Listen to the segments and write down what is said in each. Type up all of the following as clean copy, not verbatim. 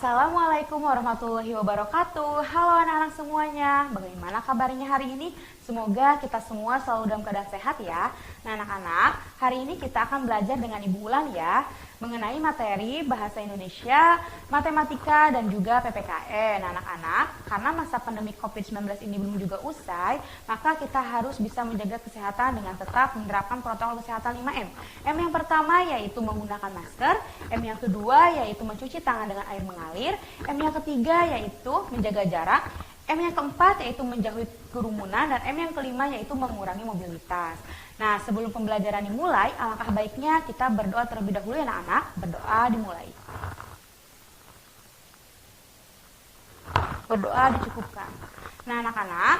Assalamualaikum warahmatullahi wabarakatuh. Halo anak-anak semuanya, bagaimana kabarnya hari ini? Semoga kita semua selalu dalam keadaan sehat ya. Nah anak-anak, hari ini kita akan belajar dengan Ibu Ulan ya, mengenai materi Bahasa Indonesia, Matematika, dan juga PPKN. Nah anak-anak, karena masa pandemi COVID-19 ini belum juga usai, maka kita harus bisa menjaga kesehatan dengan tetap menerapkan protokol kesehatan 5M. M yang pertama yaitu menggunakan masker, M yang kedua yaitu mencuci tangan dengan air mengalir, M yang ketiga yaitu menjaga jarak, M yang keempat yaitu menjauhi kerumunan, dan M yang kelima yaitu mengurangi mobilitas. Nah, sebelum pembelajaran dimulai, alangkah baiknya kita berdoa terlebih dahulu ya anak-anak. Berdoa dimulai. Berdoa dicukupkan. Nah anak-anak,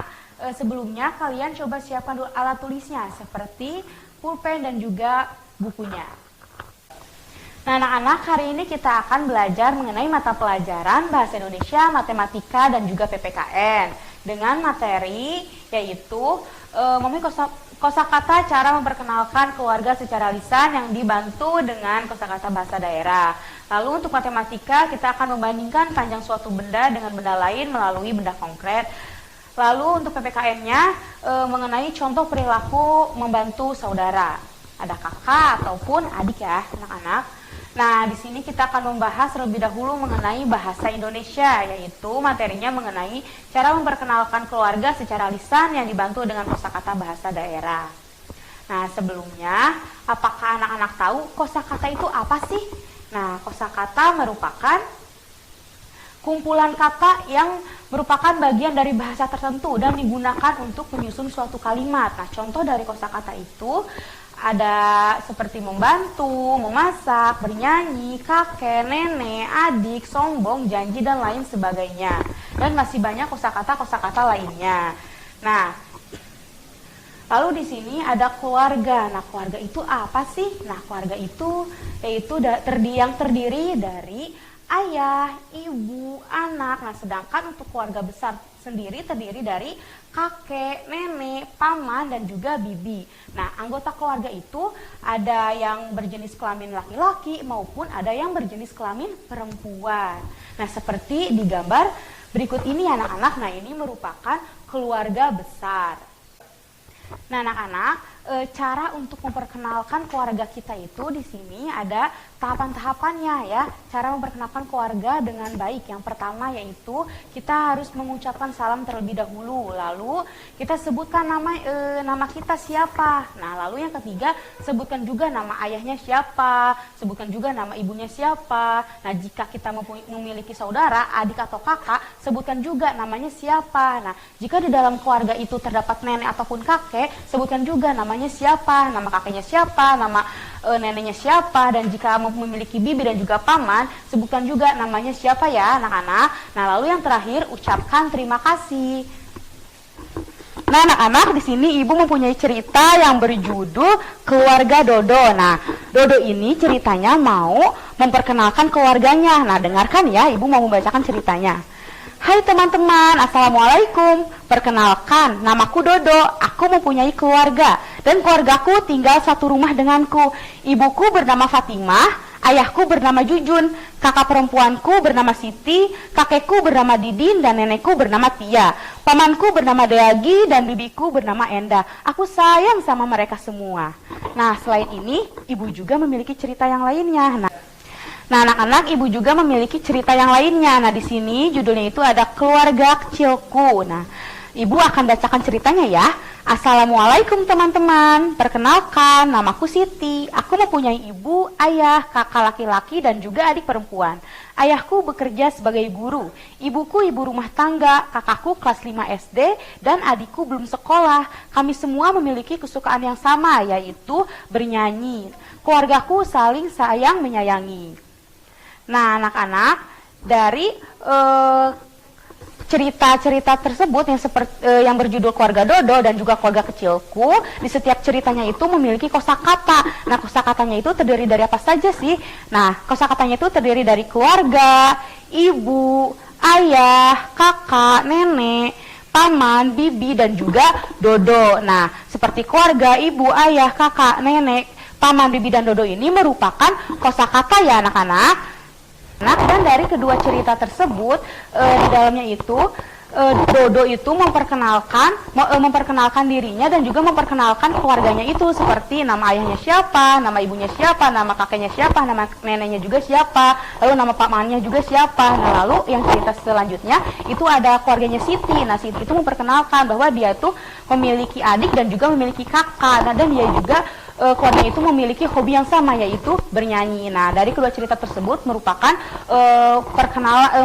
sebelumnya kalian coba siapkan dulu alat tulisnya seperti pulpen dan juga bukunya. Nah anak-anak, hari ini kita akan belajar mengenai mata pelajaran Bahasa Indonesia, Matematika, dan juga PPKN dengan materi yaitu kosakata cara memperkenalkan keluarga secara lisan yang dibantu dengan kosakata bahasa daerah. Lalu untuk matematika kita akan membandingkan panjang suatu benda dengan benda lain melalui benda konkret. Lalu untuk PPKN-nya mengenai contoh perilaku membantu saudara. Ada kakak ataupun adik ya anak-anak. Nah, di sini kita akan membahas terlebih dahulu mengenai bahasa Indonesia, yaitu materinya mengenai cara memperkenalkan keluarga secara lisan yang dibantu dengan kosakata bahasa daerah. Nah, sebelumnya, apakah anak-anak tahu kosakata itu apa sih? Nah, kosakata merupakan kumpulan kata yang merupakan bagian dari bahasa tertentu dan digunakan untuk menyusun suatu kalimat. Nah, contoh dari kosakata itu ada seperti membantu, memasak, bernyanyi, kakek, nenek, adik, sombong, janji, dan lain sebagainya. Dan masih banyak kosakata-kosakata lainnya. Nah, lalu di sini ada keluarga. Nah, keluarga itu apa sih? Nah, keluarga itu yaitu yang terdiri dari ayah, ibu, anak. Nah, sedangkan untuk keluarga besar sendiri terdiri dari kakek, nenek, paman, dan juga bibi. Nah, anggota keluarga itu ada yang berjenis kelamin laki-laki maupun ada yang berjenis kelamin perempuan. Nah, seperti di gambar berikut ini anak-anak, nah ini merupakan keluarga besar. Nah, anak-anak, cara untuk memperkenalkan keluarga kita itu di sini ada tahapan-tahapannya ya. Cara memperkenalkan keluarga dengan baik. Yang pertama yaitu kita harus mengucapkan salam terlebih dahulu. Lalu kita sebutkan nama kita siapa. Nah, lalu yang ketiga sebutkan juga nama ayahnya siapa, sebutkan juga nama ibunya siapa. Nah, jika kita memiliki saudara, adik atau kakak, sebutkan juga namanya siapa. Nah, jika di dalam keluarga itu terdapat nenek ataupun kakek, sebutkan juga namanya siapa, nama kakeknya siapa, nama neneknya siapa, dan jika memiliki bibi dan juga paman, sebutkan juga namanya siapa ya anak-anak. Nah, lalu yang terakhir ucapkan terima kasih. Nah, anak-anak, di sini Ibu mempunyai cerita yang berjudul Keluarga Dodo. Nah, Dodo ini ceritanya mau memperkenalkan keluarganya. Nah, dengarkan ya, Ibu mau membacakan ceritanya. Hai teman-teman, Assalamualaikum. Perkenalkan, namaku Dodo. Aku mempunyai keluarga dan keluargaku tinggal satu rumah denganku. Ibuku bernama Fatimah, ayahku bernama Jujun, kakak perempuanku bernama Siti, kakekku bernama Didin, dan nenekku bernama Tia. Pamanku bernama Deagi dan bibiku bernama Enda. Aku sayang sama mereka semua. Nah, selain ini, ibu juga memiliki cerita yang lainnya. Nah, anak-anak, ibu juga memiliki cerita yang lainnya. Nah, di sini judulnya itu ada Keluarga Kecilku. Nah, ibu akan bacakan ceritanya ya. Assalamualaikum teman-teman. Perkenalkan, namaku Siti. Aku mempunyai ibu, ayah, kakak laki-laki, dan juga adik perempuan. Ayahku bekerja sebagai guru. Ibuku ibu rumah tangga. Kakakku kelas 5 SD dan adikku belum sekolah. Kami semua memiliki kesukaan yang sama, yaitu bernyanyi. Keluargaku saling sayang menyayangi. Nah, anak-anak, dari cerita-cerita tersebut yang berjudul Keluarga Dodo dan juga Keluarga Kecilku, di setiap ceritanya itu memiliki kosakata. Nah, kosakatanya itu terdiri dari apa saja sih? Nah, kosakatanya itu terdiri dari keluarga, ibu, ayah, kakak, nenek, paman, bibi, dan juga dodo. Nah, seperti keluarga, ibu, ayah, kakak, nenek, paman, bibi, dan dodo ini merupakan kosakata ya anak-anak. Nah, dan dari kedua cerita tersebut di dalamnya itu Dodo itu memperkenalkan dirinya dan juga memperkenalkan keluarganya itu, seperti nama ayahnya siapa, nama ibunya siapa, nama kakeknya siapa, nama neneknya juga siapa, lalu nama pamannya juga siapa. Nah, lalu yang cerita selanjutnya itu ada keluarganya Siti. Nah, Siti itu memperkenalkan bahwa dia tuh memiliki adik dan juga memiliki kakak. Nah, dan dia juga keluarga itu memiliki hobi yang sama, yaitu bernyanyi. Nah, dari kedua cerita tersebut merupakan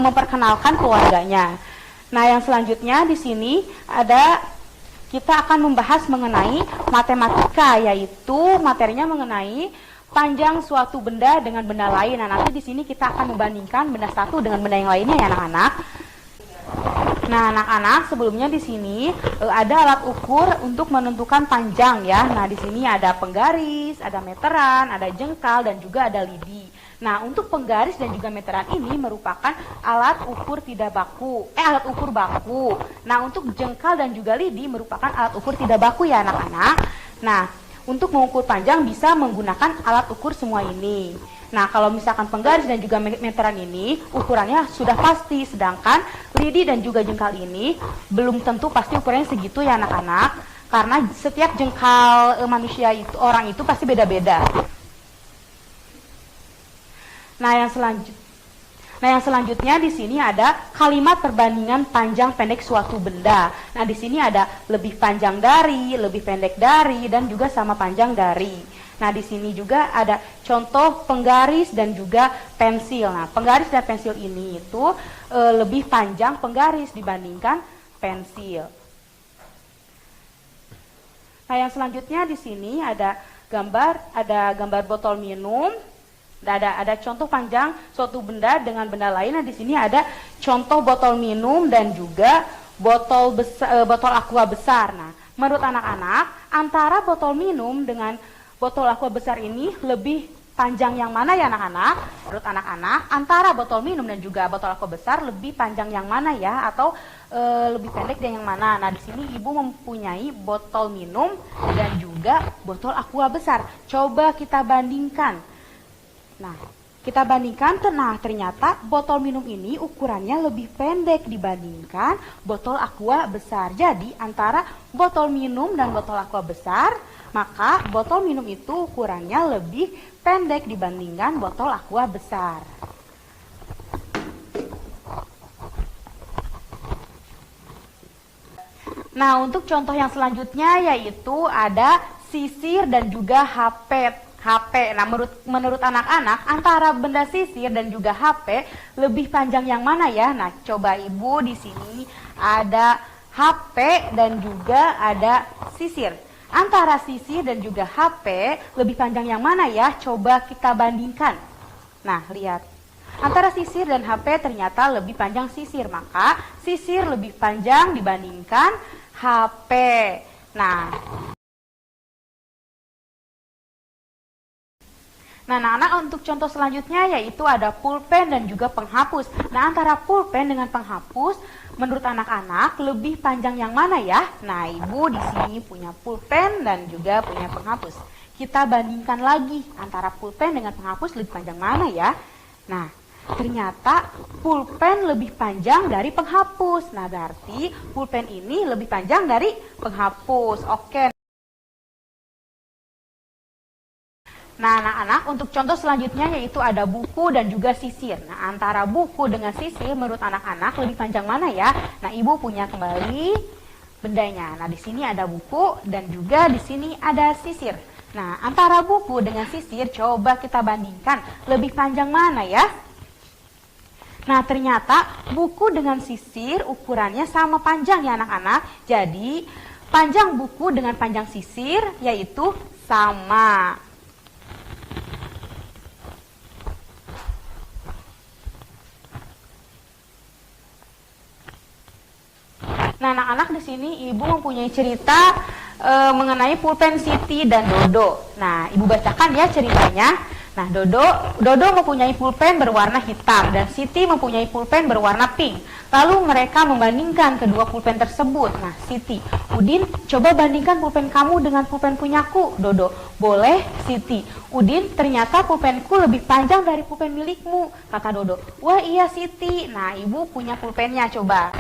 memperkenalkan keluarganya. Nah, yang selanjutnya di sini kita akan membahas mengenai matematika, yaitu materinya mengenai panjang suatu benda dengan benda lain. Nah, nanti di sini kita akan membandingkan benda satu dengan benda yang lainnya ya anak-anak. Nah, anak-anak, sebelumnya di sini ada alat ukur untuk menentukan panjang ya. Nah, di sini ada penggaris, ada meteran, ada jengkal, dan juga ada lidi. Nah, untuk penggaris dan juga meteran ini merupakan alat ukur baku. Nah, untuk jengkal dan juga lidi merupakan alat ukur tidak baku ya anak-anak. Nah, untuk mengukur panjang bisa menggunakan alat ukur semua ini. Nah, kalau misalkan penggaris dan juga meteran ini ukurannya sudah pasti, sedangkan lidi dan juga jengkal ini belum tentu pasti ukurannya segitu ya anak-anak, karena setiap jengkal orang itu pasti beda-beda. Nah, yang selanjutnya di sini ada kalimat perbandingan panjang pendek suatu benda. Nah, di sini ada lebih panjang dari, lebih pendek dari, dan juga sama panjang dari. Nah, di sini juga ada contoh penggaris dan juga pensil. Nah, penggaris dan pensil ini itu lebih panjang penggaris dibandingkan pensil. Nah, yang selanjutnya di sini ada gambar botol minum. Ada contoh panjang suatu benda dengan benda lain. Nah, di sini ada contoh botol minum dan juga botol aqua besar. Nah, menurut anak-anak, antara botol minum dengan botol aqua besar ini lebih panjang yang mana ya anak-anak? Menurut anak-anak, antara botol minum dan juga botol aqua besar lebih panjang yang mana ya? Atau lebih pendek dan yang mana? Nah, di sini ibu mempunyai botol minum dan juga botol aqua besar. Coba kita bandingkan. Nah, kita bandingkan, ternyata botol minum ini ukurannya lebih pendek dibandingkan botol aqua besar. Jadi, antara botol minum dan botol aqua besar, maka botol minum itu ukurannya lebih pendek dibandingkan botol aqua besar. Nah, untuk contoh yang selanjutnya yaitu ada sisir dan juga HP. Nah, menurut anak-anak, antara benda sisir dan juga HP lebih panjang yang mana ya? Nah, coba ibu di sini ada HP dan juga ada sisir. Antara sisir dan juga HP lebih panjang yang mana ya? Coba kita bandingkan. Nah, lihat. Antara sisir dan HP ternyata lebih panjang sisir, maka sisir lebih panjang dibandingkan HP. Nah, anak-anak, untuk contoh selanjutnya yaitu ada pulpen dan juga penghapus. Nah, antara pulpen dengan penghapus, menurut anak-anak lebih panjang yang mana ya? Nah, ibu di sini punya pulpen dan juga punya penghapus. Kita bandingkan lagi, antara pulpen dengan penghapus lebih panjang mana ya? Nah, ternyata pulpen lebih panjang dari penghapus. Nah, berarti pulpen ini lebih panjang dari penghapus. Oke. Nah, anak-anak, untuk contoh selanjutnya yaitu ada buku dan juga sisir. Nah, antara buku dengan sisir menurut anak-anak lebih panjang mana ya? Nah, ibu punya kembali bendanya. Nah, di sini ada buku dan juga di sini ada sisir. Nah, antara buku dengan sisir coba kita bandingkan lebih panjang mana ya? Nah, ternyata buku dengan sisir ukurannya sama panjang ya anak-anak. Jadi, panjang buku dengan panjang sisir yaitu sama. Nah, anak-anak, di sini ibu mempunyai cerita mengenai pulpen Siti dan Dodo. Nah, ibu bacakan ya ceritanya. Nah, Dodo mempunyai pulpen berwarna hitam dan Siti mempunyai pulpen berwarna pink. Lalu mereka membandingkan kedua pulpen tersebut. Nah, Siti, Udin, coba bandingkan pulpen kamu dengan pulpen punyaku. Dodo, boleh, Siti. Udin, ternyata pulpenku lebih panjang dari pulpen milikmu, kata Dodo. Wah, iya Siti. Nah, ibu punya pulpennya, coba.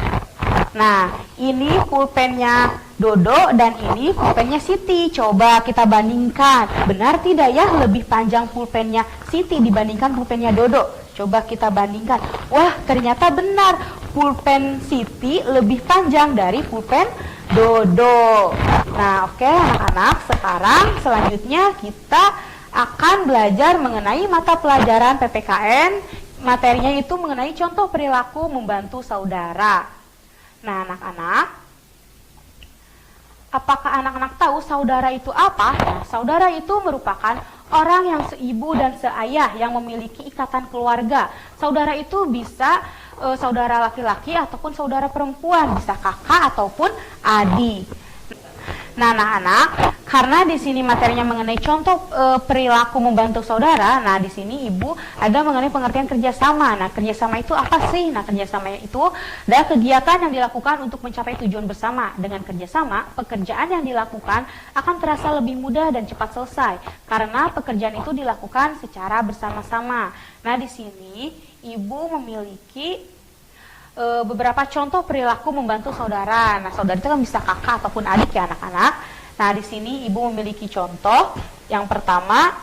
Nah, ini pulpennya Dodo dan ini pulpennya Siti. Coba kita bandingkan. Benar tidak ya lebih panjang pulpennya Siti dibandingkan pulpennya Dodo? Coba kita bandingkan. Wah, ternyata benar. Pulpen Siti lebih panjang dari pulpen Dodo. Nah, oke anak-anak. Sekarang selanjutnya kita akan belajar mengenai mata pelajaran PPKN. Materinya itu mengenai contoh perilaku membantu saudara. Nah, anak-anak, apakah anak-anak tahu saudara itu apa? Nah, saudara itu merupakan orang yang seibu dan seayah yang memiliki ikatan keluarga. Saudara itu bisa saudara laki-laki ataupun saudara perempuan, bisa kakak ataupun adik. Nah, anak-anak, karena di sini materinya mengenai contoh perilaku membantu saudara, nah di sini ibu ada mengenai pengertian kerjasama. Nah, kerjasama itu apa sih? Nah, kerjasama itu adalah kegiatan yang dilakukan untuk mencapai tujuan bersama. Dengan kerjasama, pekerjaan yang dilakukan akan terasa lebih mudah dan cepat selesai karena pekerjaan itu dilakukan secara bersama-sama. Nah, di sini ibu memiliki beberapa contoh perilaku membantu saudara. Nah, saudara itu kan bisa kakak ataupun adik ya anak-anak. Nah, di sini ibu memiliki contoh. Yang pertama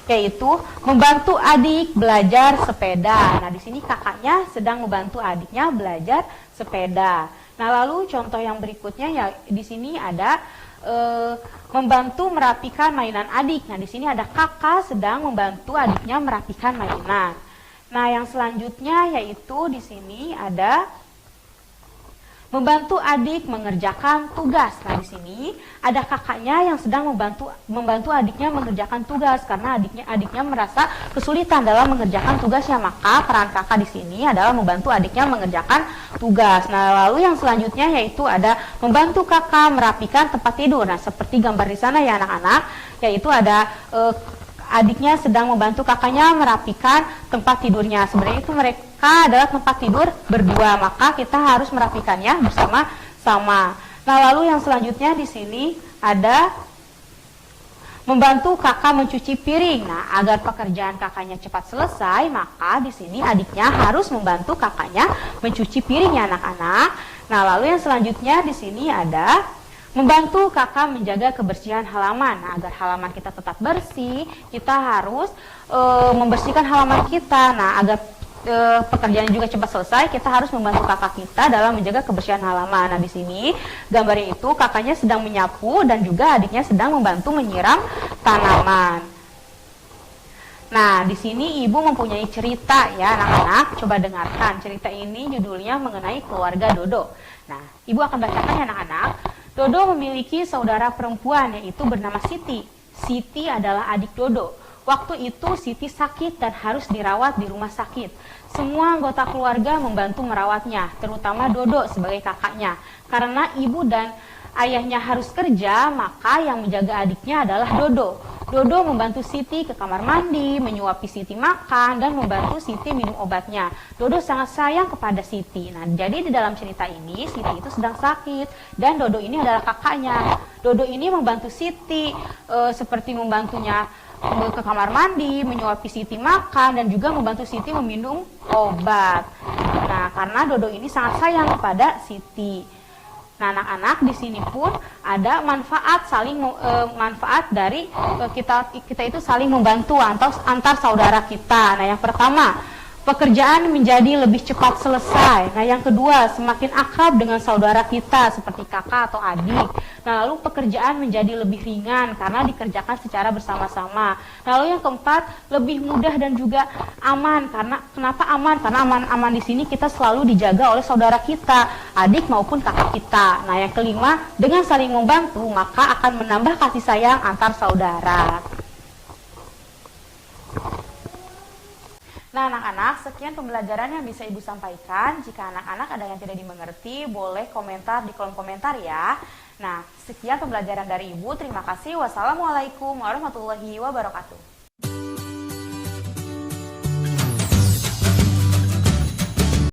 yaitu membantu adik belajar sepeda. Nah, di sini kakaknya sedang membantu adiknya belajar sepeda. Nah, lalu contoh yang berikutnya ya di sini ada membantu merapikan mainan adik. Nah, di sini ada kakak sedang membantu adiknya merapikan mainan. Nah, yang selanjutnya yaitu di sini ada membantu adik mengerjakan tugas. Nah, di sini ada kakaknya yang sedang membantu adiknya mengerjakan tugas karena adiknya merasa kesulitan dalam mengerjakan tugasnya, maka peran kakak di sini adalah membantu adiknya mengerjakan tugas. Nah, lalu yang selanjutnya yaitu ada membantu kakak merapikan tempat tidur. Nah, seperti gambar di sana ya anak-anak, yaitu ada adiknya sedang membantu kakaknya merapikan tempat tidurnya. Sebenarnya itu mereka adalah tempat tidur berdua, maka kita harus merapikannya bersama-sama. Nah, lalu yang selanjutnya di sini ada membantu kakak mencuci piring. Nah, agar pekerjaan kakaknya cepat selesai, maka di sini adiknya harus membantu kakaknya mencuci piringnya anak-anak. Nah, lalu yang selanjutnya di sini ada membantu kakak menjaga kebersihan halaman. Nah, agar halaman kita tetap bersih, kita harus membersihkan halaman kita. Nah, agar pekerjaan juga cepat selesai, kita harus membantu kakak kita dalam menjaga kebersihan halaman. Nah, di sini gambarnya itu kakaknya sedang menyapu dan juga adiknya sedang membantu menyiram tanaman. Nah, di sini ibu mempunyai cerita ya anak-anak. Coba dengarkan cerita ini, judulnya mengenai keluarga Dodo. Nah, ibu akan bacakan ya anak-anak. Dodo memiliki saudara perempuan yaitu bernama Siti. Siti adalah adik Dodo. Waktu itu Siti sakit dan harus dirawat di rumah sakit. Semua anggota keluarga membantu merawatnya, terutama Dodo sebagai kakaknya. Karena ibu dan ayahnya harus kerja, maka yang menjaga adiknya adalah Dodo. Dodo membantu Siti ke kamar mandi, menyuapi Siti makan, dan membantu Siti minum obatnya. Dodo sangat sayang kepada Siti. Nah, jadi di dalam cerita ini, Siti itu sedang sakit, dan Dodo ini adalah kakaknya. Dodo ini membantu Siti, seperti membantunya ke kamar mandi, menyuapi Siti makan, dan juga membantu Siti meminum obat. Nah, karena Dodo ini sangat sayang kepada Siti. Nah, anak-anak di sini pun ada manfaat manfaat dari kita itu saling membantu antar saudara kita. Nah, yang pertama, pekerjaan menjadi lebih cepat selesai. Nah, yang kedua, semakin akrab dengan saudara kita seperti kakak atau adik. Nah, lalu pekerjaan menjadi lebih ringan karena dikerjakan secara bersama-sama. Lalu yang keempat, lebih mudah dan juga aman. Kenapa aman? Karena aman di sini kita selalu dijaga oleh saudara kita, adik maupun kakak kita. Nah, yang kelima, dengan saling membantu maka akan menambah kasih sayang antar saudara. Nah, anak-anak, sekian pembelajaran yang bisa Ibu sampaikan. Jika anak-anak ada yang tidak dimengerti, boleh komentar di kolom komentar ya. Nah, sekian pembelajaran dari Ibu. Terima kasih. Wassalamualaikum warahmatullahi wabarakatuh.